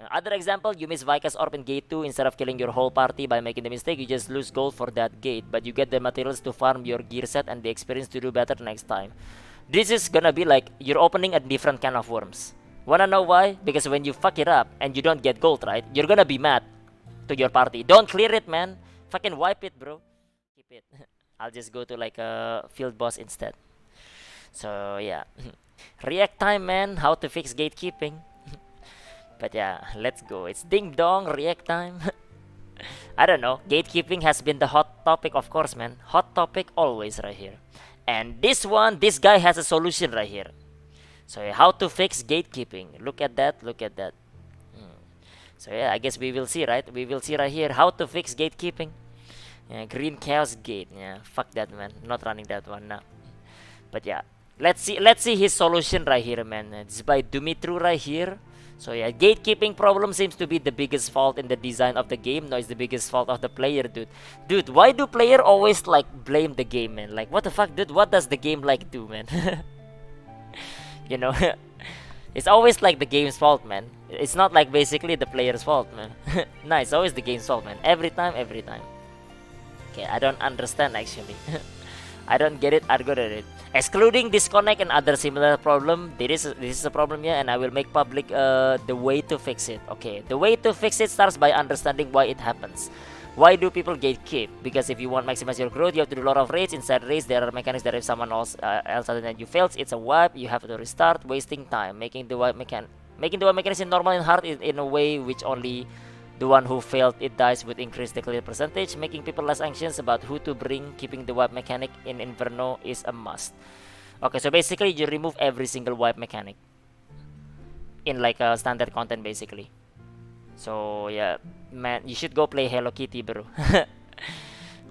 Other example, you miss Vika's Orb in Gate 2. Instead of killing your whole party by making the mistake, you just lose gold for that gate. But you get the materials to farm your gear set and the experience to do better next time. This is gonna be like you're opening a different can of worms. Wanna know why? Because when you fuck it up and you don't get gold, right? You're gonna be mad to your party. Don't clear it, man. Fucking wipe it, bro. Keep it. I'll just go to like a field boss instead. So yeah. React time, man. How to fix gatekeeping. But yeah, let's go. It's ding dong, react time. I don't know. Gatekeeping has been the hot topic, of course, man. Hot topic always right here. And this guy has a solution right here. So yeah, how to fix gatekeeping. Look at that, look at that. So yeah, I guess we will see, right? We will see right here how to fix gatekeeping. Yeah, green chaos gate. Yeah, fuck that, man. Not running that one now. But yeah, let's see his solution right here, man. It's by Dumitru right here. So yeah, gatekeeping problem seems to be the biggest fault in the design of the game. No, it's the biggest fault of the player, dude. Dude, why do player always like blame the game, man? Like, what the fuck, dude? What does the game like do, man? You know, it's always like the game's fault, man. It's not like basically the player's fault, man. No, it's always the game's fault, man. Every time, every time. Okay, I don't understand actually. I don't get it. I don't get it. Excluding disconnect and other similar problem, this is a problem here, and I will make public the way to fix it. Okay, the way to fix it starts by understanding why it happens. Why do people gatekeep? Because if you want to maximize your growth, you have to do a lot of raids. Inside raids, there are mechanics that if someone else other than you fails, it's a wipe. You have to restart, wasting time, making the wipe mechanism normal and hard in a way which only the one who failed it dies with increase the clear percentage, making people less anxious about who to bring. Keeping the wipe mechanic in Inferno is a must. Okay, so basically you remove every single wipe mechanic in like a standard content basically. So yeah, man, you should go play Hello Kitty, bro.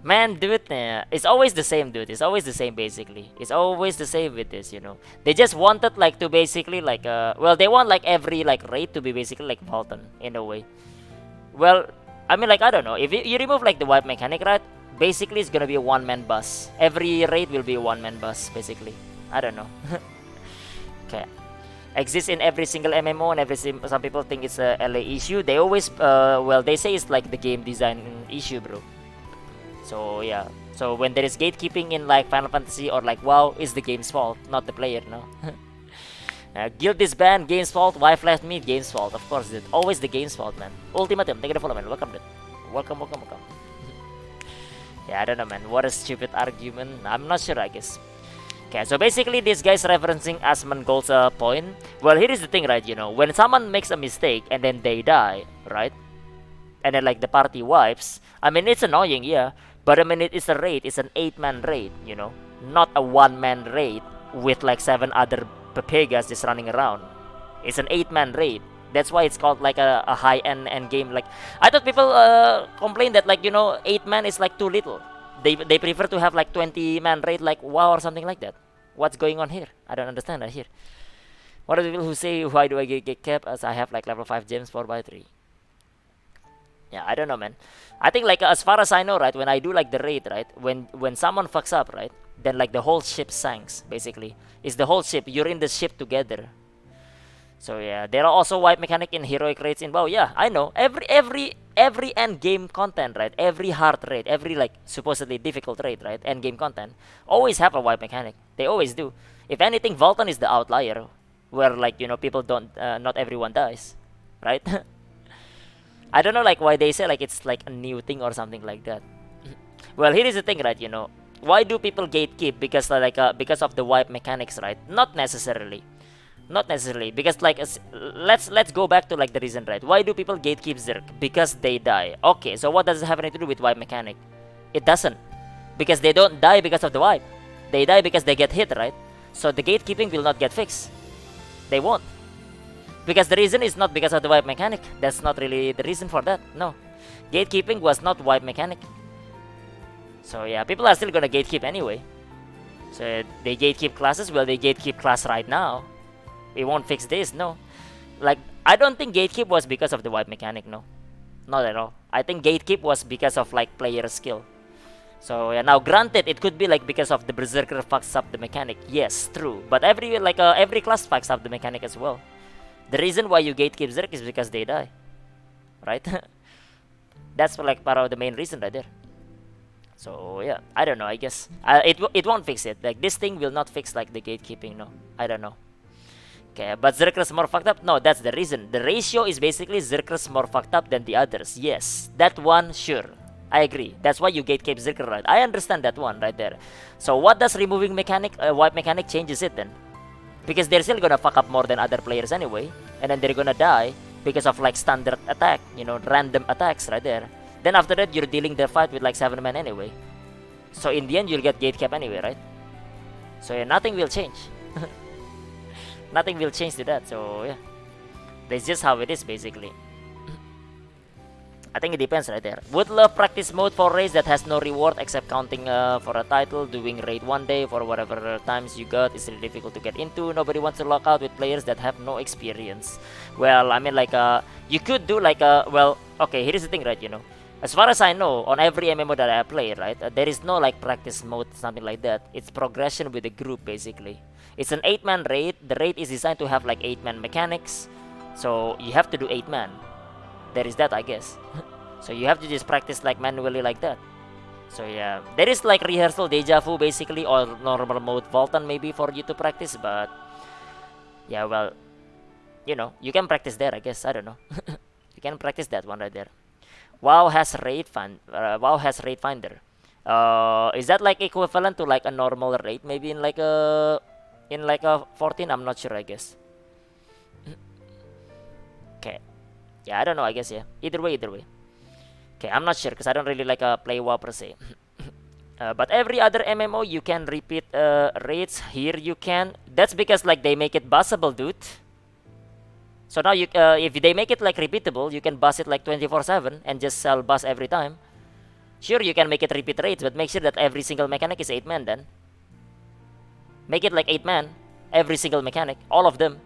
Man, dude, it's always the same, dude. It's always the same basically. It's always the same with this, you know. They just wanted like to basically like well, they want like every like raid to be basically like Valton in a way. Well, I mean, like, I don't know. If you remove, like, the wipe mechanic, right? Basically, it's gonna be a one-man bus. Every raid will be a one-man bus, basically. I don't know. Okay. Exists in every single MMO, and some people think it's a LA issue. They always, well, they say it's, like, the game design issue, bro. So, yeah. So, when there is gatekeeping in, like, Final Fantasy or, like, WoW, it's the game's fault, not the player, no? Guild is banned, game's fault. Wife left me, game's fault. Of course, dude. Always the game's fault, man. Ultimatum, thank you for the follow, man. Welcome, dude. Welcome, welcome, welcome. Yeah, I don't know, man. What a stupid argument. I'm not sure, I guess. Okay, so basically, this guy's referencing Asmongold's point. Well, here is the thing, right? You know, when someone makes a mistake and then they die, right? And then, like, the party wipes. I mean, it's annoying, yeah. But I mean, it's a raid. It's an 8-man raid, you know? Not a 1-man raid with, like, 7 other Pegas just running around. It's an 8-man raid. That's why it's called like a high-end end game. Like, I thought people complain that, like, you know, 8-man is like too little. They prefer to have like 20-man raid like WoW or something like that. What's going on here? I don't understand right here. What are the people who say, why do I get capped as I have like level 5 gems 4x3? Yeah, I don't know, man. I think like as far as I know, right, when I do like the raid, right, when someone fucks up, right, then like the whole ship sinks basically. It's the whole ship. You're in the ship together. So yeah, there are also wipe mechanic in heroic raids in WoW. Yeah, I know. Every end game content, right? Every hard raid, every like supposedly difficult raid, right? End game content always have a wipe mechanic. They always do. If anything, Vulcan is the outlier, where like, you know, people don't, not everyone dies, right? I don't know like why they say like it's like a new thing or something like that. Well, here is the thing, right? You know, why do people gatekeep? Because like because of the wipe mechanics, right? Not necessarily. Not necessarily, because like let's go back to like the reason, right? Why do people gatekeep Zerg? Because they die. Okay, so what does it have anything to do with wipe mechanic? It doesn't, because they don't die because of the wipe. They die because they get hit, right? So the gatekeeping will not get fixed. They won't, because the reason is not because of the wipe mechanic. That's not really the reason for that. No, gatekeeping was not wipe mechanic. So yeah, people are still gonna gatekeep anyway. So they gatekeep classes. Well, they gatekeep class right now. It won't fix this, no. Like, I don't think gatekeep was because of the wipe mechanic, no. Not at all. I think gatekeep was because of like player skill. So yeah, now granted, it could be like because of the berserker fucks up the mechanic. Yes, true. But every class fucks up the mechanic as well. The reason why you gatekeep Zerg is because they die. right? That's like part of the main reason right there. So yeah, I don't know. I guess it won't fix it. Like this thing will not fix like the gatekeeping. No, I don't know. Okay, but Zerker's more fucked up? No, that's the reason. The ratio is basically Zerker's more fucked up than the others. Yes, that one, sure. I agree. That's why you gatekeep Zerker, right? I understand that one right there. So what does removing mechanic, wipe mechanic changes it then? Because they're still gonna fuck up more than other players anyway. And then they're gonna die because of like standard attack, you know, random attacks right there. Then after that, you're dealing the fight with like 7 men anyway. So in the end, you'll get gatekept anyway, right? So yeah, nothing will change. Nothing will change to that. So yeah, that's just how it is basically. I think it depends right there. Would love practice mode for raids that has no reward except counting for a title. Doing raid one day for whatever times you got is really difficult to get into. Nobody wants to lock out with players that have no experience. Well, I mean like you could do like well, okay, here's the thing, right? You know, as far as I know, on every MMO that I play, right, there is no like practice mode, something like that. It's progression with the group basically. It's an 8-man raid. The raid is designed to have like 8-man mechanics, so you have to do 8-man. There is that, I guess. So you have to just practice like manually like that. So yeah, there is like rehearsal deja vu basically, or normal mode Voltan maybe for you to practice, but yeah, well, you know, you can practice there, I guess. I don't know. You can practice that one right there. WoW has WoW has raid finder. Is that like equivalent to like a normal raid? Maybe in like a 14. I'm not sure. I guess. Okay. Yeah, I don't know. I guess yeah. Either way, either way. Okay, I'm not sure because I don't really like play WoW per se. But every other MMO you can repeat raids. Here you can. That's because like they make it buzzable, dude. So now you, if they make it like repeatable, you can buzz it like 24/7 and just sell buzz every time. Sure, you can make it repeat raids, but make sure that every single mechanic is 8-man then. Make it like 8-man, every single mechanic, all of them.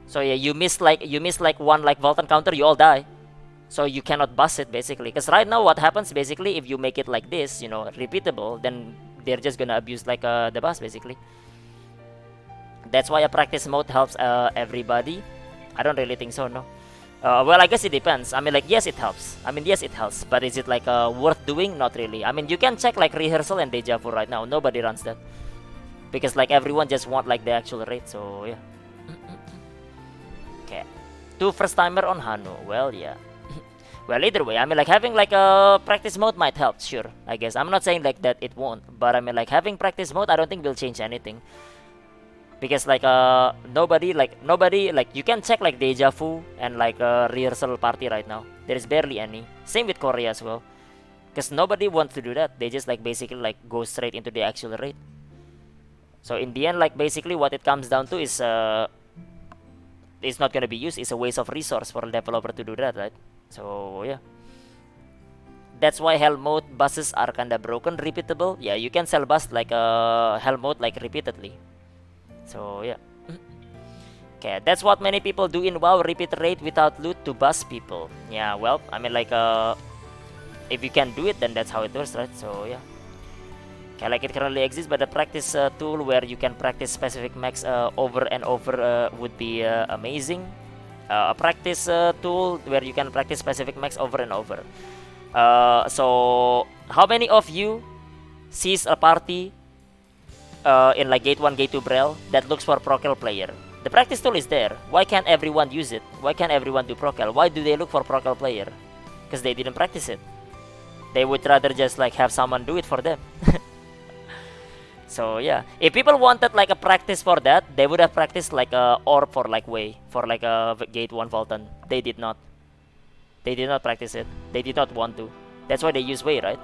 So yeah, you miss like one like Vault encounter, you all die. So you cannot buzz it basically. Because right now what happens basically, if you make it like this, you know, repeatable, then they're just gonna abuse like the buzz basically. That's why a practice mode helps everybody. I don't really think so, no. Well, I guess it depends. I mean, like, yes, it helps. I mean, yes, it helps. But is it, like, worth doing? Not really. I mean, you can check, like, rehearsal and deja vu right now. Nobody runs that. Because, like, everyone just want, like, the actual rate. So, yeah. Okay. 2 first-timer on Hanu. Well, yeah. Well, either way, I mean, like, having, like, a practice mode might help. Sure, I guess. I'm not saying, like, that it won't. But, I mean, like, having practice mode, I don't think will change anything. Because like nobody like you can check like deja vu and like rehearsal party right now. There is barely any. Same with Korea as well. Because nobody wants to do that. They just like basically like go straight into the actual rate. So in the end, like basically what it comes down to is it's not gonna be used. It's a waste of resource for a developer to do that, right? So yeah. That's why hell mode buses are kinda broken, repeatable. Yeah, you can sell bus like hell mode like repeatedly. So yeah. Okay, that's what many people do in WoW, repeat rate without loot to bust people. Yeah, well, I mean like if you can do it, then that's how it works, right? So yeah. Okay, like it currently exists, but a practice tool where you can practice specific mechs over and over would be amazing. A practice tool where you can practice specific mechs over and over. So how many of you sees a party in like Gate 1, Gate 2 Brel that looks for Procel player? The practice tool is there. Why can't everyone use it? Why can't everyone do Procel? Why do they look for Procel player? Because they didn't practice it. They would rather just like have someone do it for them. So yeah, if people wanted like a practice for that, they would have practiced like a orb for like Way, for like a Gate 1 Voltan. They did not. They did not practice it. They did not want to. That's why they use Way, right?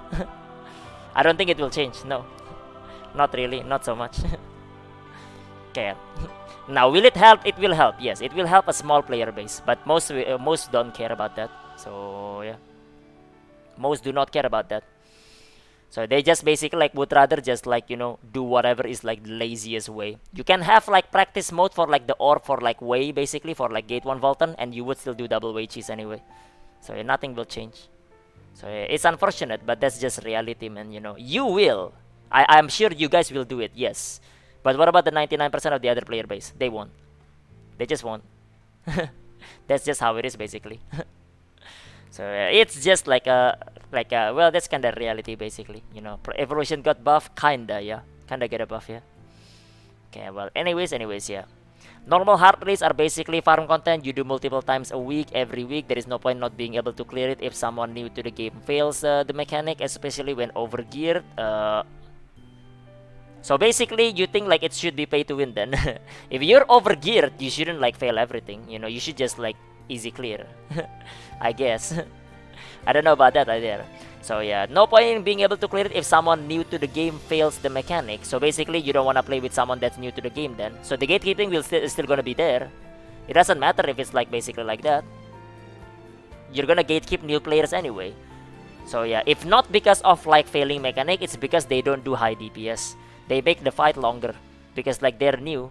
I don't think it will change. No. Not really, not so much. Okay. Now, will it help? It will help. Yes, it will help a small player base, but most don't care about that. So yeah, most do not care about that. So they just basically like would rather just like do whatever is like the laziest way. You can have like practice mode for like the orb for like Way, basically for like Gate 1 Voltan, and you would still do double Way cheese anyway. So yeah, nothing will change. So yeah, it's unfortunate, but that's just reality, man. You will. I'm sure you guys will do it, yes. But what about the 99% of the other player base? They won't. They just won't. That's just how it is, basically. So it's just like a well, that's kind of reality basically. Evolution got buff, kinda, yeah, kinda get a buff, yeah. Okay, well, anyways, yeah. Normal hard rates are basically farm content you do multiple times a week, every week. There is no point not being able to clear it if someone new to the game fails the mechanic, especially when overgeared. So basically, you think like it should be pay to win then. If you're overgeared, you shouldn't like fail everything. You should just like easy clear. I guess. I don't know about that either. So yeah, no point in being able to clear it if someone new to the game fails the mechanic. So basically, you don't want to play with someone that's new to the game then. So the gatekeeping is still gonna be there. It doesn't matter if it's like basically like that. You're gonna gatekeep new players anyway. So yeah, if not because of like failing mechanic, it's because they don't do high DPS. They make the fight longer because like they're new.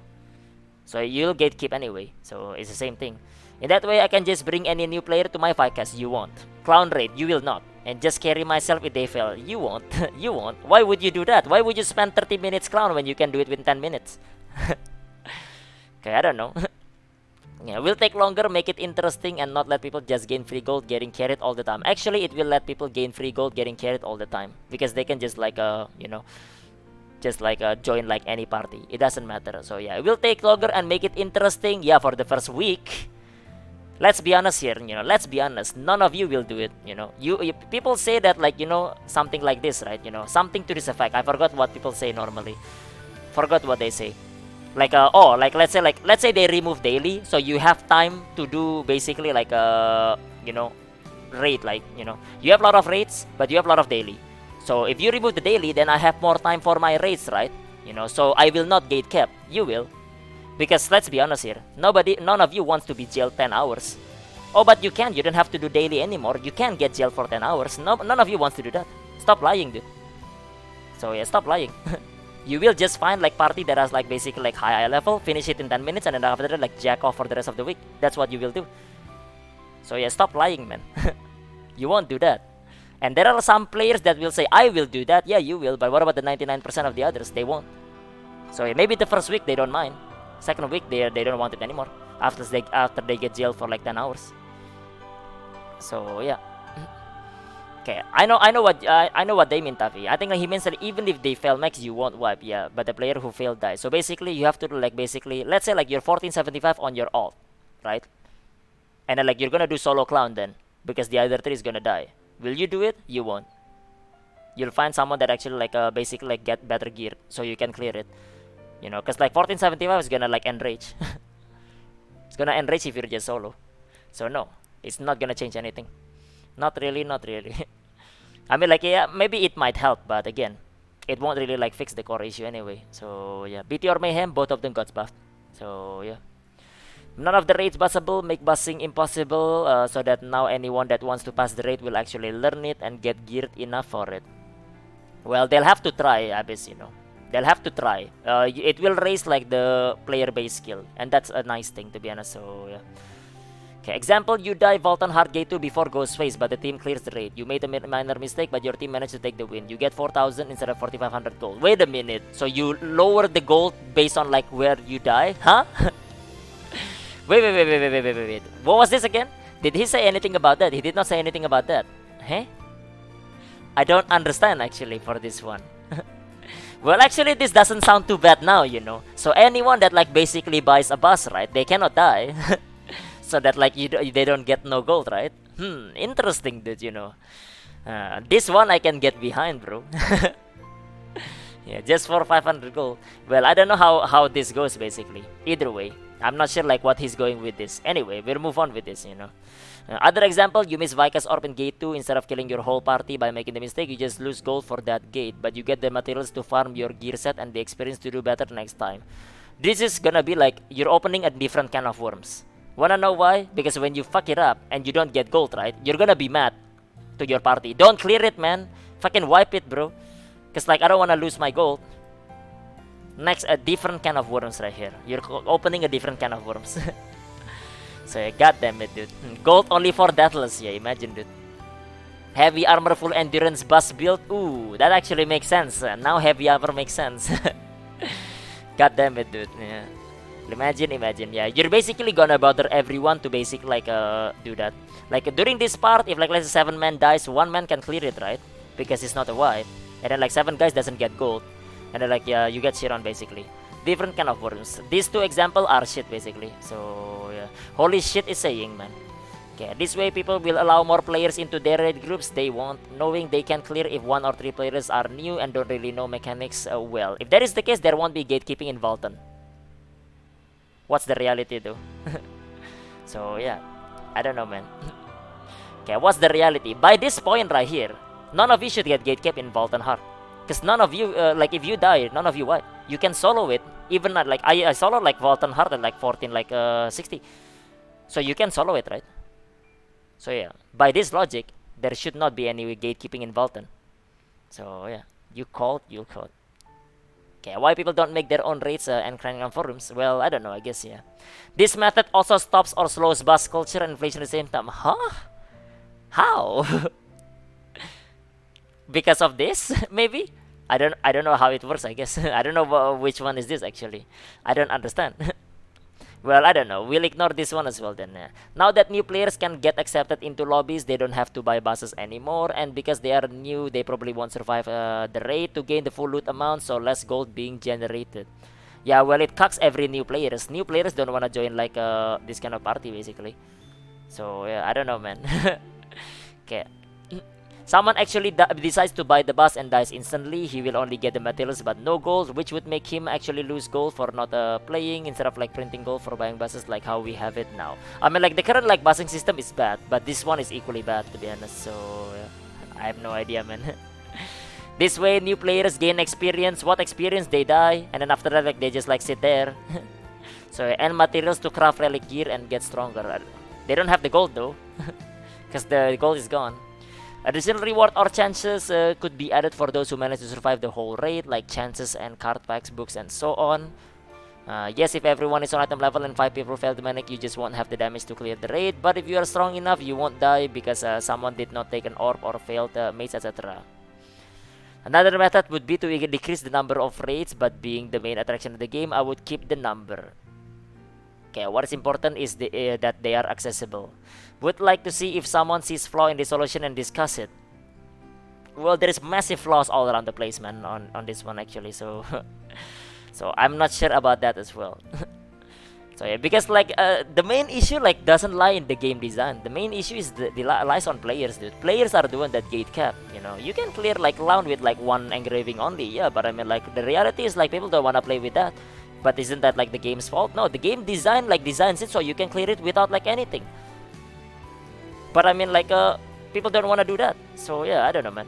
So you'll gatekeep anyway. So it's the same thing. In that way, I can just bring any new player to my fight cast. You won't. Clown raid, you will not. And just carry myself if they fail. You won't. You won't. Why would you do that? Why would you spend 30 minutes clown when you can do it within 10 minutes? Okay, I don't know. Yeah, will take longer, make it interesting, and not let people just gain free gold getting carried all the time. Actually, it will let people gain free gold getting carried all the time. Because they can just like, join like any party. It doesn't matter. So yeah, it will take longer and make it interesting. Yeah, for the first week. Let's be honest here, let's be honest. None of you will do it, You people say that like, something like this, right? Something to this effect. I forgot what people say normally. Forgot what they say. Like let's say they remove daily, so you have time to do basically like raid, like, you have a lot of raids, but you have a lot of daily. So if you remove the daily, then I have more time for my raids, right? So I will not gate cap. You will. Because let's be honest here, none of you wants to be jailed 10 hours. Oh, but you can. You don't have to do daily anymore. You can get jailed for 10 hours. None of you wants to do that. Stop lying, dude. So yeah, stop lying. You will just find like party that has like basically like high level, finish it in 10 minutes, and then after that like jack off for the rest of the week. That's what you will do. So yeah, stop lying, man. You won't do that. And there are some players that will say, I will do that. Yeah, you will. But what about the 99% of the others? They won't. So yeah, maybe the first week they don't mind. Second week they don't want it anymore after they get jailed for like 10 hours. So yeah. Okay, I know what they mean, Taffy. I think he means that even if they fail max, you won't wipe. Yeah, but the player who failed dies. So basically, you have to do like basically, let's say like you're 1475 on your alt, right? And then like you're gonna do solo clown then because the other three is gonna die. Will you do it? You won't. You'll find someone that actually like basically like get better gear so you can clear it. Because like 1475 is gonna like enrage. It's gonna enrage if you're just solo. So no, it's not gonna change anything. Not really. I mean, like, yeah, maybe it might help, but again, it won't really like fix the core issue anyway. So yeah, BT or Mayhem, both of them got buffed. So yeah, none of the raids buzzable, make buzzing impossible, so that now anyone that wants to pass the raid will actually learn it and get geared enough for it. Well, they'll have to try, Abyss, They'll have to try. It will raise like the player base skill, and that's a nice thing to be honest. So yeah. Okay, example, you die vault on hard gate 2 before ghost phase, but the team clears the raid. You made a minor mistake, but your team managed to take the win. You get 4,000 instead of 4,500 gold. Wait a minute. So you lower the gold based on like where you die, huh? Wait. What was this again? Did he say anything about that? He did not say anything about that. Huh? I don't understand actually for this one. Well, actually, this doesn't sound too bad now, So anyone that like basically buys a bus, right? They cannot die. So that like they don't get no gold, right? Interesting, dude. This one I can get behind, bro. Yeah, just for 500 gold. Well, I don't know how this goes basically. Either way, I'm not sure like what he's going with this. Anyway, we'll move on with this. Other example, you miss Vika's orb in gate 2. Instead of killing your whole party by making the mistake, you just lose gold for that gate, but you get the materials to farm your gear set and the experience to do better next time. This is gonna be like you're opening a different can of worms. Wanna know why? Because when you fuck it up and you don't get gold, right, you're gonna be mad to your party. Don't clear it, man. Fucking wipe it, bro. Cause like I don't wanna lose my gold. Next, a different can of worms right here. You're opening a different can of worms. So yeah, goddamn it, dude. Gold only for deathless, yeah, imagine, dude. Heavy armor full endurance bus build. Ooh, that actually makes sense. Now heavy armor makes sense. Goddamn it, dude. Yeah. Imagine, yeah. You're basically gonna bother everyone to do that. Like during this part, if like let's say 7 man dies, 1 man can clear it, right? Because it's not a wipe. And then like 7 guys doesn't get gold. And then like yeah, you get shit on basically. Different kind of worms. These two example are shit basically. So yeah. Holy shit is saying, man. Okay, this way people will allow more players into their raid groups they want, knowing they can clear if 1 or 3 players are new and don't really know mechanics well. If that is the case, there won't be gatekeeping in Valton. What's the reality though? So yeah, I don't know, man. Okay, what's the reality? By this point right here, none of you should get gatekept in Valton Heart. Because none of you, like if you die, none of you what? You can solo it, even at like, I solo like Valton Heart at like 14, like 60. So you can solo it, right? So yeah, by this logic, there should not be any gatekeeping in Valton. So yeah, you called. Okay, why people don't make their own raids and crying on forums? Well, I don't know, I guess, yeah. This method also stops or slows bus culture and inflation at the same time. Huh? How? Because of this? Maybe? I don't know how it works, I guess. I don't know which one is this actually. I don't understand. Well, I don't know. We'll ignore this one as well then. Now that new players can get accepted into lobbies, they don't have to buy buses anymore. And because they are new, they probably won't survive the raid to gain the full loot amount, so less gold being generated. Yeah, well, it cucks every new players. New players don't want to join like this kind of party, basically. So, yeah, I don't know, man. Okay. Someone actually decides to buy the bus and dies instantly, he will only get the materials but no gold, which would make him actually lose gold for not playing instead of like printing gold for buying buses like how we have it now. I mean, like the current like busing system is bad, but this one is equally bad to be honest. So I have no idea, man. This way new players gain experience. What experience? They die, and then after that like they just like sit there. So and materials to craft relic gear and get stronger. They don't have the gold though, because the gold is gone. Additional reward or chances could be added for those who manage to survive the whole raid, like chances and card packs, books, and so on. Yes, if everyone is on item level and 5 people fail to manage, you just won't have the damage to clear the raid. But if you are strong enough, you won't die because someone did not take an orb or failed mates, etc. Another method would be to decrease the number of raids, but being the main attraction of the game, I would keep the number. Okay, what is important is that they are accessible. Would like to see if someone sees flaw in the solution and discuss it. Well, there is massive flaws all around the place, man, on this one actually. So, so I'm not sure about that as well. So yeah, because like the main issue like doesn't lie in the game design. The main issue is lies on players, dude. Players are the one that gate cap. You know, you can clear like round with like 1 engraving only, yeah. But I mean, like the reality is like people don't wanna play with that. But isn't that like the game's fault? No, the game design like designs it so you can clear it without like anything. But I mean like people don't want to do that. So yeah, I don't know, man.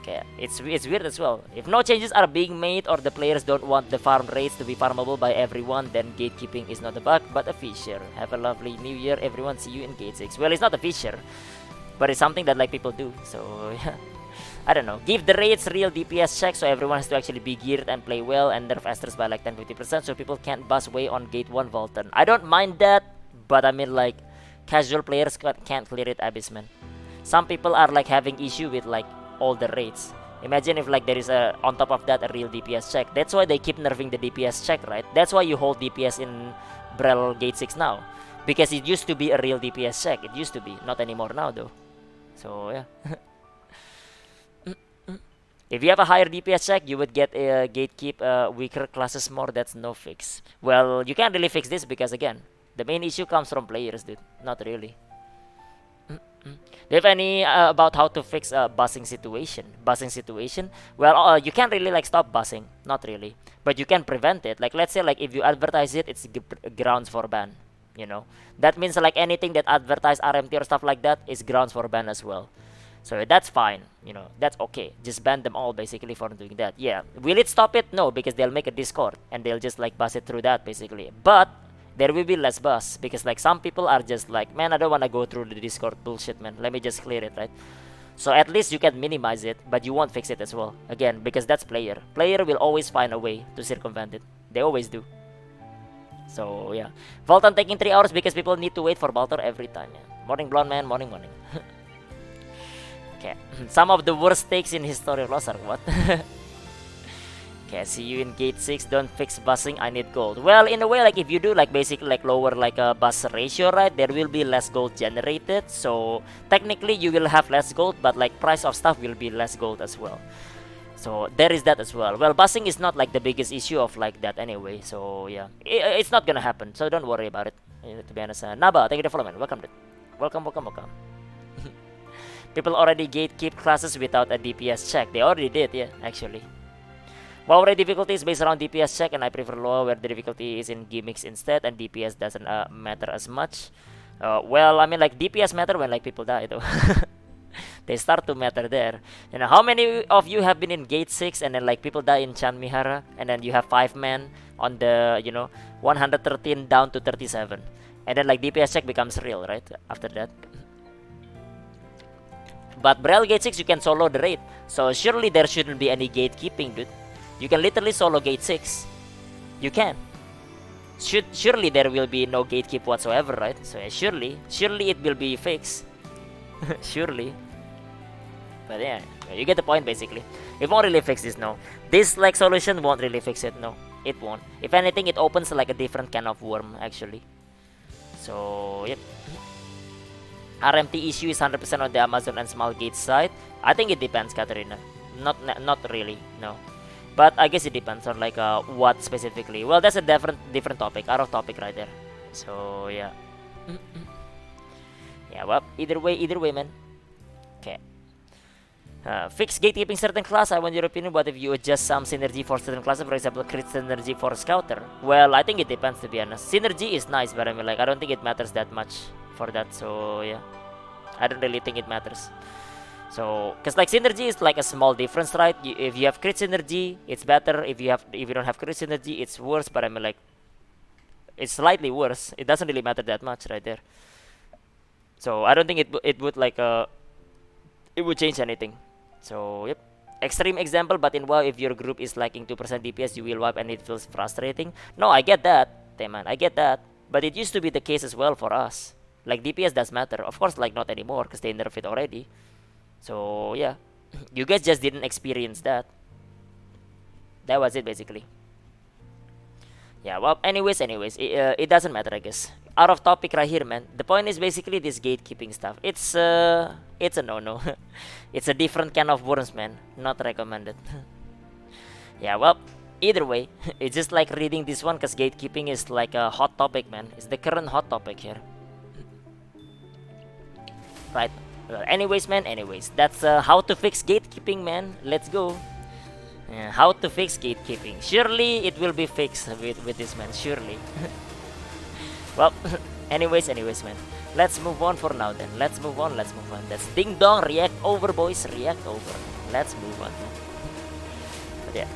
Okay, it's weird as well. If no changes are being made or the players don't want the farm raids to be farmable by everyone, then gatekeeping is not a bug but a feature. Have a lovely new year, everyone. See you in Gate 6. Well, it's not a feature, but it's something that like people do. So yeah. I don't know. Give the raids real DPS check so everyone has to actually be geared and play well, and nerf Asters by like 10-50% so people can't bust way on Gate 1 Valton. I don't mind that, but I mean like casual players can't clear it, Abyss, man. Some people are like having issue with like all the raids. Imagine if like there is a on top of that a real DPS check. That's why they keep nerfing the DPS check, right? That's why you hold DPS in Brel Gate 6 now, because it used to be a real DPS check. It used to be, not anymore now though. So yeah. If you have a higher DPS check, you would get a gatekeep weaker classes more. That's no fix. Well, you can't really fix this because again, the main issue comes from players, dude. Not really. Do you have any about how to fix a buzzing situation? Buzzing situation? Well, you can't really like stop buzzing. Not really. But you can prevent it. Like let's say like if you advertise it, it's grounds for ban. You know? That means like anything that advertise RMT or stuff like that is grounds for ban as well. So that's fine, you know, that's okay. Just ban them all basically for doing that. Yeah, will it stop it? No, because they'll make a Discord and they'll just like buzz it through that basically. But there will be less buzz because like some people are just like, man, I don't want to go through the Discord bullshit, man. Let me just clear it, right? So at least you can minimize it, but you won't fix it as well. Again, because that's player. Player will always find a way to circumvent it. They always do. So yeah, Valton taking 3 hours because people need to wait for Baltor every time. Yeah. Morning, blonde man. Morning. Okay. Some of the worst takes in history of Lost Ark. What? Okay, see you in gate 6. Don't fix busing, I need gold. Well, in a way, like if you do like basically like lower like a bus ratio, right, there will be less gold generated. So technically you will have less gold, but like price of stuff will be less gold as well. So there is that as well. Well, busing is not like the biggest issue of like that anyway. So yeah, it's not gonna happen. So don't worry about it. To be honest, Naba, thank you for the follow, man. Welcome, dude. Welcome, welcome, welcome. People already gatekeep classes without a DPS check. They already did, yeah, actually. WoW raid difficulty is based around DPS check, and I prefer low where the difficulty is in gimmicks instead, and DPS doesn't matter as much. Well, I mean, like DPS matter when like people die, though. They start to matter there. You know, how many of you have been in Gate 6 and then like people die in Chan Mihara, and then you have 5 men on the 113 down to 37, and then like DPS check becomes real, right? After that. But Braille Gate 6 you can solo the raid, so surely there shouldn't be any gatekeeping, dude. You can literally solo Gate 6. You can. Surely there will be no gatekeep whatsoever, right? So yeah, surely it will be fixed. Surely. But yeah, you get the point basically. It won't really fix this, no. This like solution won't really fix it, no. It won't. If anything, it opens like a different can of worm actually. So yep. RMT issue is 100% on the Amazon and small gate side. I think it depends, Katarina. Not really, no. But I guess it depends on like what specifically. Well, that's a different topic, out of topic right there. So yeah. Yeah, well, either way, man. Okay. Fix gatekeeping certain class. I want your opinion. What if you adjust some synergy for certain classes? For example, crit synergy for scouter. Well, I think it depends, to be honest. Synergy is nice, but I mean, like, I don't think it matters that much for that. So yeah, I don't really think it matters. So, cause like synergy is like a small difference, right? If you have crit synergy, it's better. If you don't have crit synergy, it's worse. But I mean, like, it's slightly worse. It doesn't really matter that much, right there. So I don't think it would like it would change anything. So yep, extreme example. But in WoW, if your group is lacking 2% DPS, you will wipe, and it feels frustrating. No, I get that, Teman. I get that. But it used to be the case as well for us. Like DPS does matter, of course. Like not anymore, cause they nerfed it already. So yeah, you guys just didn't experience that. That was it basically. Yeah, well, anyways, it doesn't matter, I guess. Out of topic right here, man. The point is basically this gatekeeping stuff. It's a no-no. It's a different kind of worms, man. Not recommended. Yeah, well, either way, it's just like reading this one, cause gatekeeping is like a hot topic, man. It's the current hot topic here. Right. Anyways, man. That's how to fix gatekeeping, man. Let's go. How to fix gatekeeping. Surely it will be fixed with this, man. Surely. Well, anyways, man. Let's move on for now then. Let's move on. That's ding dong. React over, boys. React over. Let's move on. But yeah.